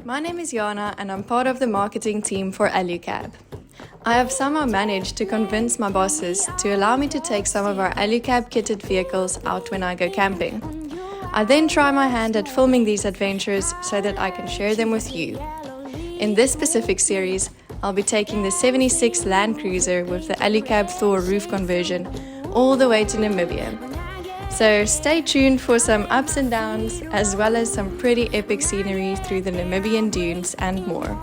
My name is Jana and I'm part of the marketing team for Alu-Cab. I have somehow managed to convince my bosses to allow me to take some of our Alu-Cab kitted vehicles out when I go camping. I then try my hand at filming these adventures so that I can share them with you. In this specific series, I'll be taking the 76 Land Cruiser with the Alu-Cab THOR Roof Conversion all the way to Namibia. So stay tuned for some ups and downs, as well as some pretty epic scenery through the Namibian dunes and more.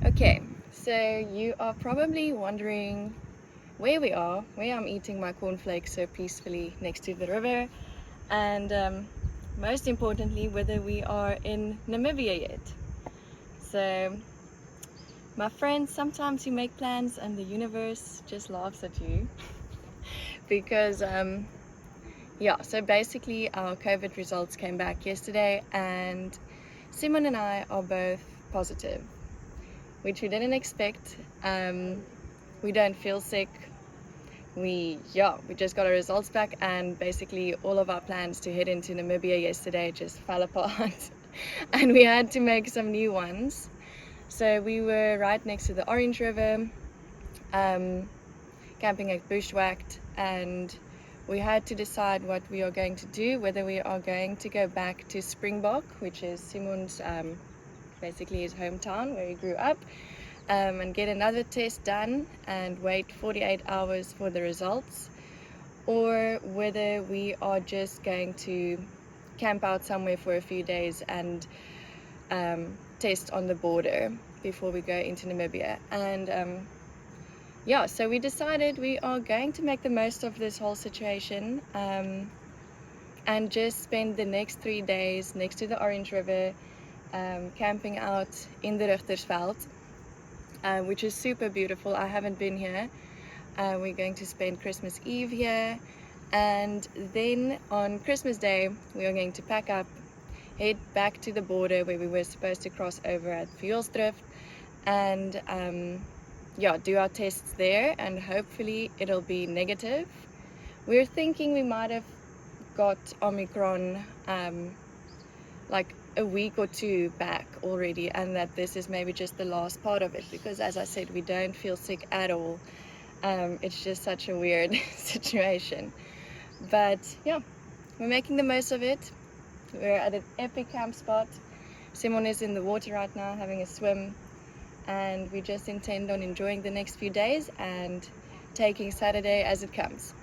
Okay, so you are probably wondering where we are, where I'm eating my cornflakes so peacefully next to the river, and most importantly, whether we are in Namibia yet. So, my friends, sometimes you make plans and the universe just laughs at you because, so basically our COVID results came back yesterday and Simon and I are both positive, which we didn't expect. We don't feel sick. We just got our results back, and basically all of our plans to head into Namibia yesterday just fell apart and we had to make some new ones. So we were right next to the Orange River, camping at Bushwhacked, and we had to decide what we are going to do, whether we are going to go back to Springbok, which is Simon's basically his hometown where he grew up, and get another test done and wait 48 hours for the results, or whether we are just going to camp out somewhere for a few days and test on the border before we go into Namibia. And so we decided we are going to make the most of this whole situation and just spend the next 3 days next to the Orange River, camping out in the Richtersveld, which is super beautiful. I haven't been here. We're going to spend Christmas Eve here, and then on Christmas Day we are going to pack up, head back to the border where we were supposed to cross over at Festive, and do our tests there, and hopefully it'll be negative. We're thinking we might have got Omicron like a week or two back already, and that this is maybe just the last part of it, because as I said, we don't feel sick at all. It's just such a weird situation. But yeah, we're making the most of it. We're at an epic camp spot. Simon is in the water right now having a swim, and we just intend on enjoying the next few days and taking Saturday as it comes.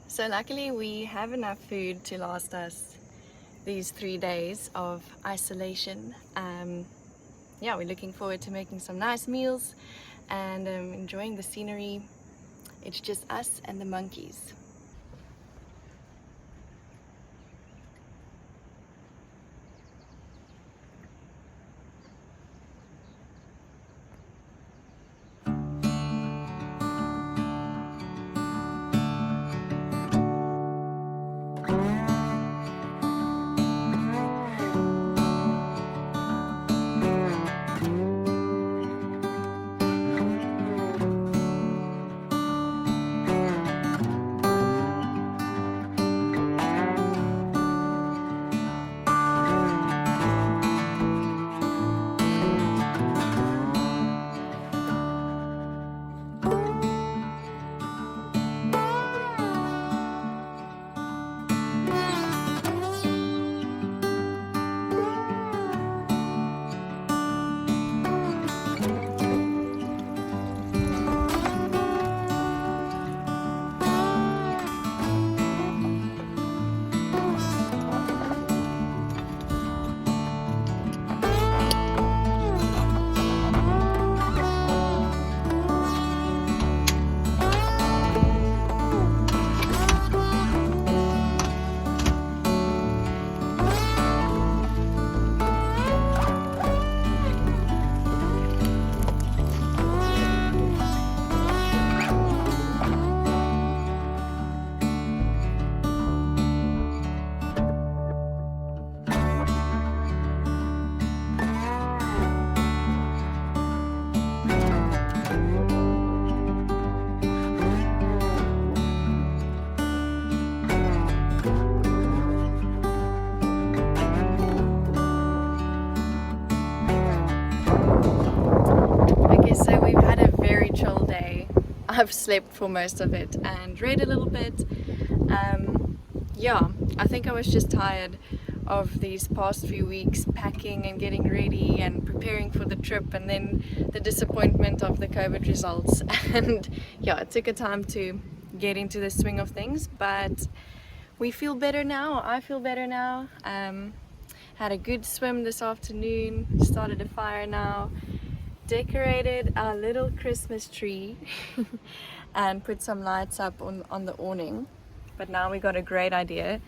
So luckily we have enough food to last us these 3 days of isolation. Yeah, we're looking forward to making some nice meals and enjoying the scenery. It's just us and the monkeys. I've slept for most of it and read a little bit. Yeah, I think I was just tired of these past few weeks packing and getting ready and preparing for the trip, and then the disappointment of the COVID results. And yeah, it took a time to get into the swing of things, but we feel better now. I feel better now. Had a good swim this afternoon, started a fire now, decorated our little Christmas tree and put some lights up on the awning. But now we got a great idea,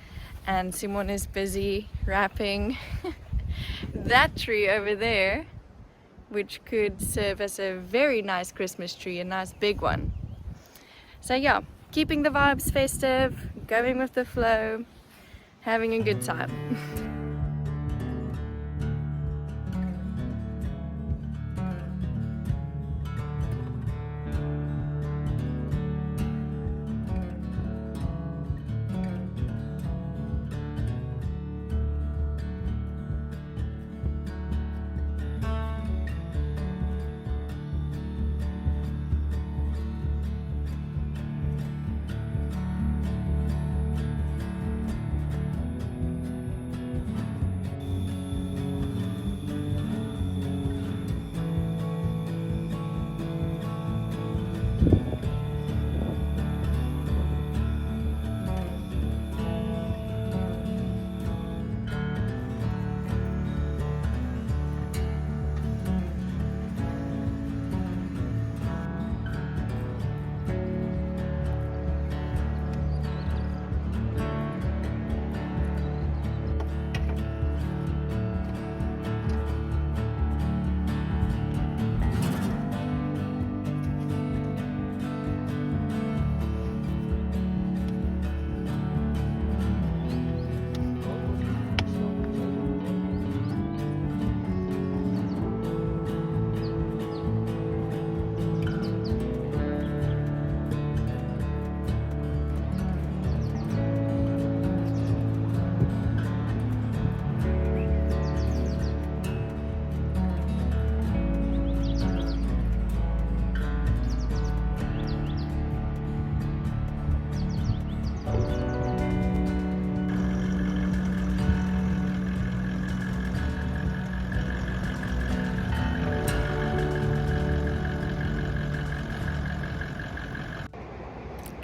and Simon is busy wrapping that tree over there, which could serve as a very nice Christmas tree, a nice big one. So yeah, keeping the vibes festive, going with the flow, having a good time.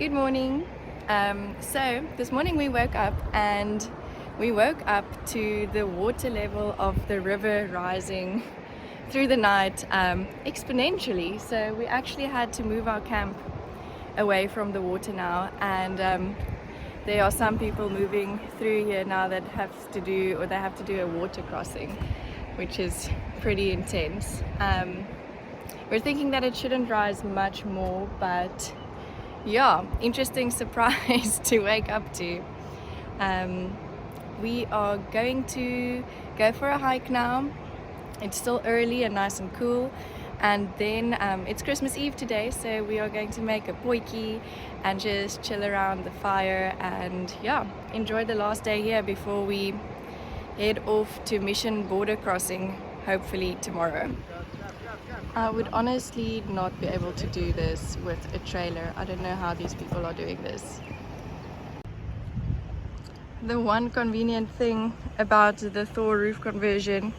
Good morning. So this morning we woke up to the water level of the river rising through the night exponentially. So we actually had to move our camp away from the water now, and there are some people moving through here now that have to do a water crossing, which is pretty intense. We're thinking that it shouldn't rise much more, but yeah, interesting surprise to wake up to. We are going to go for a hike now. It's still early and nice and cool, and then it's Christmas Eve today, so we are going to make a potjie and just chill around the fire and yeah, enjoy the last day here before we head off to Mission border crossing, hopefully tomorrow. I would honestly not be able to do this with a trailer. I don't know how these people are doing this. The one convenient thing about the THOR Roof Conversion,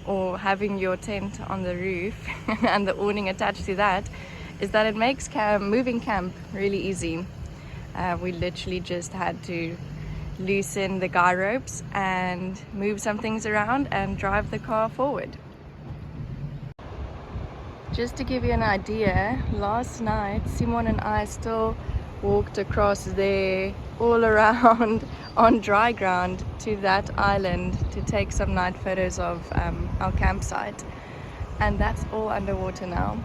or having your tent on the roof and the awning attached to that, is that it makes moving camp really easy. We literally just had to loosen the guy ropes and move some things around and drive the car forward. Just to give you an idea, last night Simon and I still walked across there all around on dry ground to that island to take some night photos of our campsite, and that's all underwater now.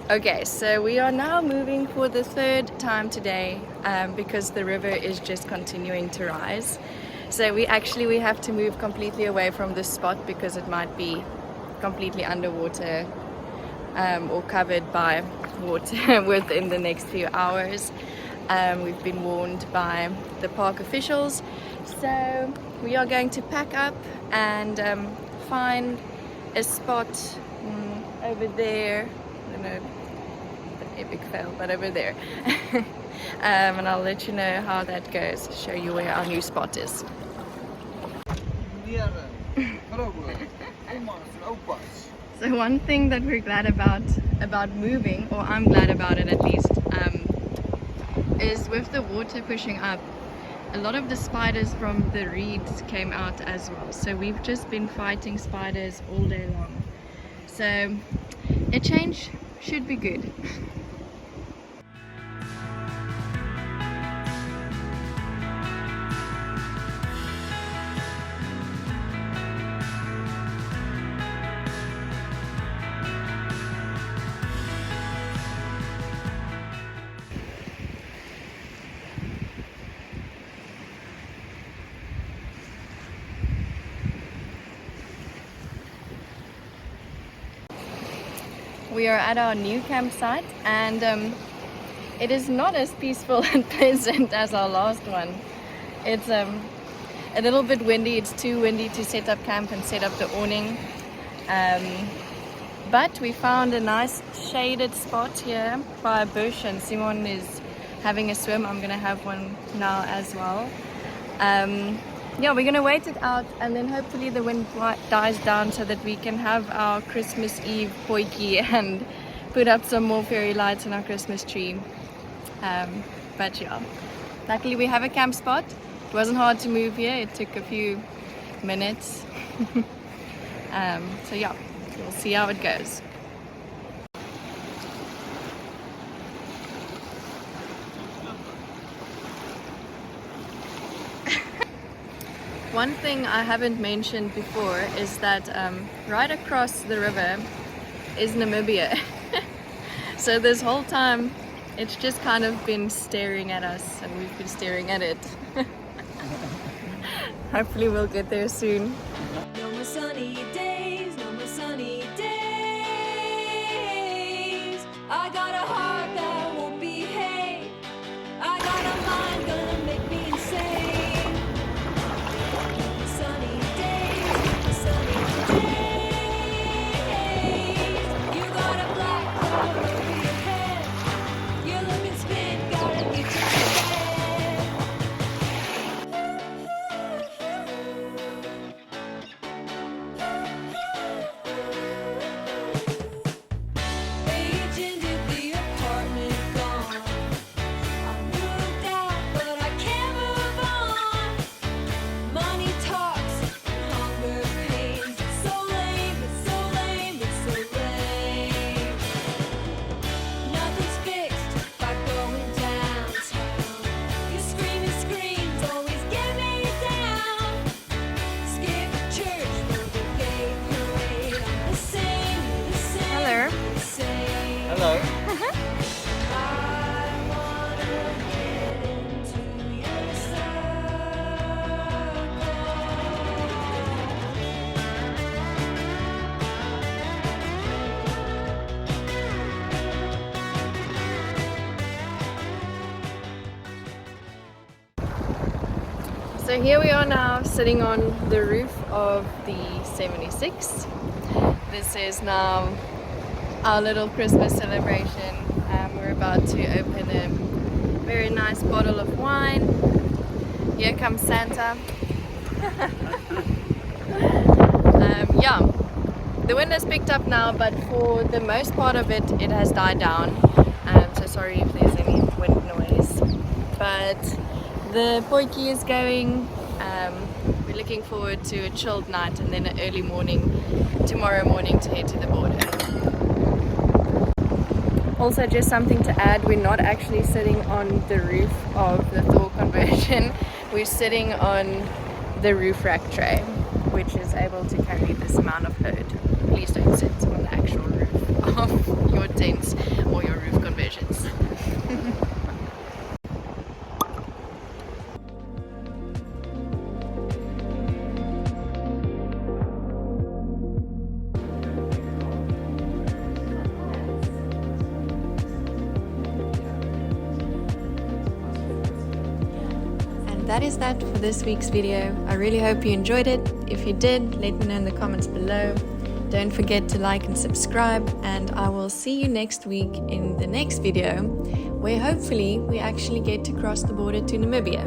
Okay, so we are now moving for the third time today because the river is just continuing to rise. So we have to move completely away from this spot because it might be completely underwater or covered by water within the next few hours. We've been warned by the park officials, so we are going to pack up and find a spot over there. I don't know, an epic fail, but over there. And I'll let you know how that goes, show you where our new spot is. So one thing that we're glad about moving, or I'm glad about it at least, is with the water pushing up, a lot of the spiders from the reeds came out as well. So we've just been fighting spiders all day long. So a change should be good. We are at our new campsite, and it is not as peaceful and pleasant as our last one. It's a little bit windy. It's too windy to set up camp and set up the awning. But we found a nice shaded spot here by a bush, and Simon is having a swim. I'm gonna have one now as well. Yeah, we're gonna wait it out, and then hopefully the wind dies down so that we can have our Christmas Eve potjie and put up some more fairy lights in our Christmas tree. But yeah, luckily we have a camp spot. It wasn't hard to move here. It took a few minutes. So yeah, we'll see how it goes. One thing I haven't mentioned before is that right across the river is Namibia. So this whole time it's just kind of been staring at us and we've been staring at it. Hopefully we'll get there soon. No more sunny days, no more sunny days. I got a heart that won't behave. I got a mind gonna make me insane. Sunny days, sunny days. You got a black cloud over your head. You're looking spin, gotta get you to Agent at the apartment gone. I moved out, but I can't move on. Money talks, hunger pains. It's so lame, it's so lame, it's so lame. Nothing's fixed by going downtown. Your screaming screams always get me down. Skip church for the gay parade. I'm the same, the same. Hello. Hello. I wanna get into your So here we are now sitting on the roof of the 76. This is now our little Christmas celebration. We're about to open a very nice bottle of wine. Here comes Santa. Yeah, the wind has picked up now, but for the most part of it, it has died down. So sorry if there's any wind noise. But the potjie is going. We're looking forward to a chilled night and then an early morning tomorrow morning to head to the border. Also, just something to add, we're not actually sitting on the roof of the THOR Conversion. We're sitting on the roof rack tray, which is able to carry this amount of load. Please don't sit on the actual roof of your tents or your roof conversions. That is that for this week's video. I really hope you enjoyed it. If you did, let me know in the comments below. Don't forget to like and subscribe, and I will see you next week in the next video, where hopefully we actually get to cross the border to Namibia.